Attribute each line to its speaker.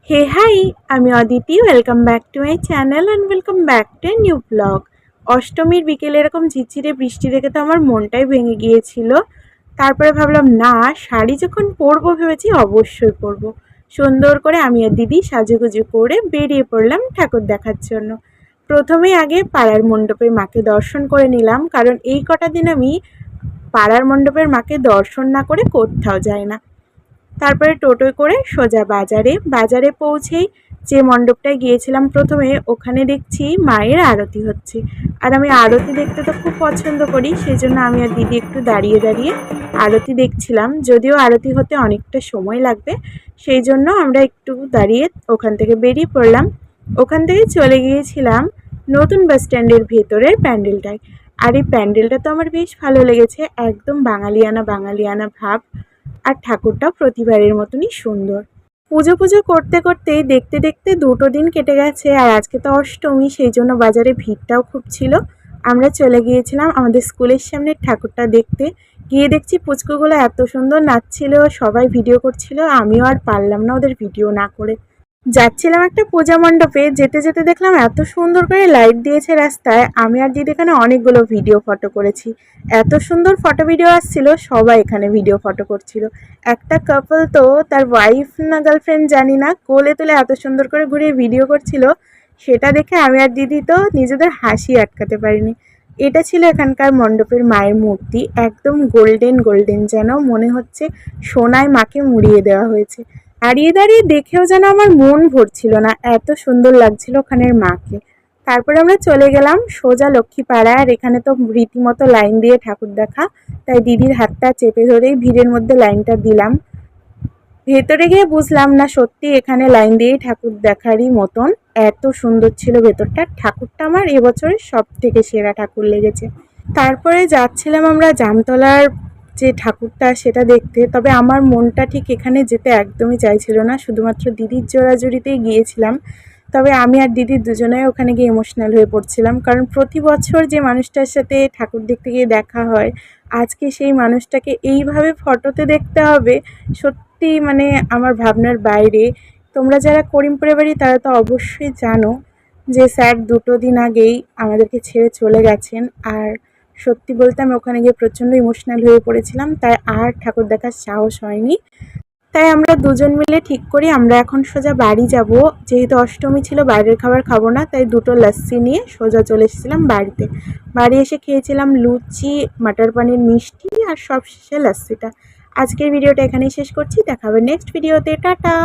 Speaker 1: হে high, আমি Aditi. Welcome back to my channel and welcome back to a new blog. অষ্টমীর বিকেলে এরকম ঝিরঝিরে বৃষ্টি দেখে তো আমার মনটাই ভেঙে গিয়েছিল। তারপরে ভাবলাম না, শাড়ি যখন পরবো ভেবেছি অবশ্যই পরবো। সুন্দর করে আমি আর দিদি সাজুগুজু করে বেরিয়ে পড়লাম ঠাকুর দেখার জন্য। প্রথমেই আগে পাড়ার মণ্ডপের মাকে দর্শন করে নিলাম, কারণ এই কটা দিন আমি পাড়ার মণ্ডপের মাকে দর্শন না করে কোথাও যাই না। তারপরে টোটোয় করে সোজা বাজারে পৌঁছেই যে মণ্ডপটায় গিয়েছিলাম প্রথমে, ওখানে দেখছি মায়ের আরতি হচ্ছে। আর আমি আরতি দেখতে তো খুব পছন্দ করি, সেই জন্য আমি আর দিদি একটু দাঁড়িয়ে দাঁড়িয়ে আরতি দেখছিলাম। যদিও আরতি হতে অনেকটা সময় লাগবে, সেই জন্য আমরা একটু দাঁড়িয়ে ওখান থেকে বেরিয়ে পড়লাম। ওখান থেকে চলে গিয়েছিলাম নতুন বাস স্ট্যান্ডের ভেতরের প্যান্ডেলটায়। আর এই প্যান্ডেলটা তো আমার বেশ ভালো লেগেছে, একদম বাঙালিয়ানা ভাব। আর ঠাকুরটাও প্রতিবারের মতনই সুন্দর। পুজো পুজো করতে করতেই দেখতে দেখতে দুটো দিন কেটে গেছে, আর আজকে তো অষ্টমী, সেই জন্য বাজারে ভিড়টাও খুব ছিল। আমরা চলে গিয়েছিলাম আমাদের স্কুলের সামনে ঠাকুরটা দেখতে। গিয়ে দেখছি পুচকুগুলো এত সুন্দর নাচছিল, সবাই ভিডিও করছিল, আমিও আর পারলাম না ওদের ভিডিও না করে। যাচ্ছিলাম একটা পূজা মণ্ডপে, যেতে যেতে দেখলাম এত সুন্দর করে লাইট দিয়েছে রাস্তায়। আমি আর দিদি এখানে অনেকগুলো ভিডিও ফটো করেছি। এত সুন্দর ফটো ভিডিও আসছিল, সবাই এখানে ভিডিও ফটো করছিল। একটা কাপল তো তার ওয়াইফ না গার্লফ্রেন্ড জানি না, কোলে তুলে এত সুন্দর করে ঘুরিয়ে ভিডিও করছিল। সেটা দেখে আমি আর দিদি তো নিজেদের হাসি আটকাতে পারিনি। এটা ছিল এখানকার মণ্ডপের মায়ের মূর্তি, একদম গোল্ডেন গোল্ডেন, যেন মনে হচ্ছে সোনায় মাকে মুড়িয়ে দেওয়া হয়েছে। দাঁড়িয়ে দাঁড়িয়ে দেখেও যেন আমার মন ভরছিল না, এত সুন্দর লাগছিল ওখানের মাকে। তারপরে আমরা চলে গেলাম সোজা লক্ষ্মীপাড়ায়। আর এখানে তো রীতিমতো লাইন দিয়ে ঠাকুর দেখা, তাই দিদির হাতটা চেপে ধরেই ভিড়ের মধ্যে লাইনটা দিলাম। ভেতরে গিয়ে বুঝলাম না, সত্যি এখানে লাইন দিয়েই ঠাকুর দেখারই মতন। এত সুন্দর ছিল ভেতরটা। ঠাকুরটা আমার এবছরের সব থেকে সেরা ঠাকুর লেগেছে। তারপরে যাচ্ছিলাম আমরা জামতলার যে ঠাকুরটা সেটা দেখতে। তবে আমার মনটা ঠিক এখানে যেতে একদমই চাইছিল না, শুধুমাত্র দিদির জোরাজুরিতেই গিয়েছিলাম। তবে আমি আর দিদি দুজনেই ওখানে গিয়ে ইমোশনাল হয়ে পড়ছিলাম, কারণ প্রতি বছর যে মানুষটার সাথে ঠাকুর দেখতে গিয়ে দেখা হয়, আজকে সেই মানুষটাকে এইভাবে ফটোতে দেখতে হবে, সত্যি মানে আমার ভাবনার বাইরে। তোমরা যারা করিমপুরে বাড়ি তারা তো অবশ্যই জানো যে স্যার দুটো দিন আগেই আমাদেরকে ছেড়ে চলে গেছেন। আর সত্যি বলতে আমি ওখানে গিয়ে প্রচণ্ড ইমোশনাল হয়ে পড়েছিলাম, তাই আর ঠাকুর দেখার সাহস হয়নি। তাই আমরা দুজন মিলে ঠিক করি আমরা এখন সোজা বাড়ি যাব। যেহেতু অষ্টমী ছিল, বাইরের খাবার খাবো না, তাই দুটো লস্যি নিয়ে সোজা চলে এসেছিলাম বাড়িতে। বাড়ি এসে খেয়েছিলাম লুচি, মাটার পানির মিষ্টি, আর সব শেষে লস্যিটা। আজকের ভিডিওটা এখানেই শেষ করছি, দেখা হবে নেক্সট ভিডিওতে। টাটা।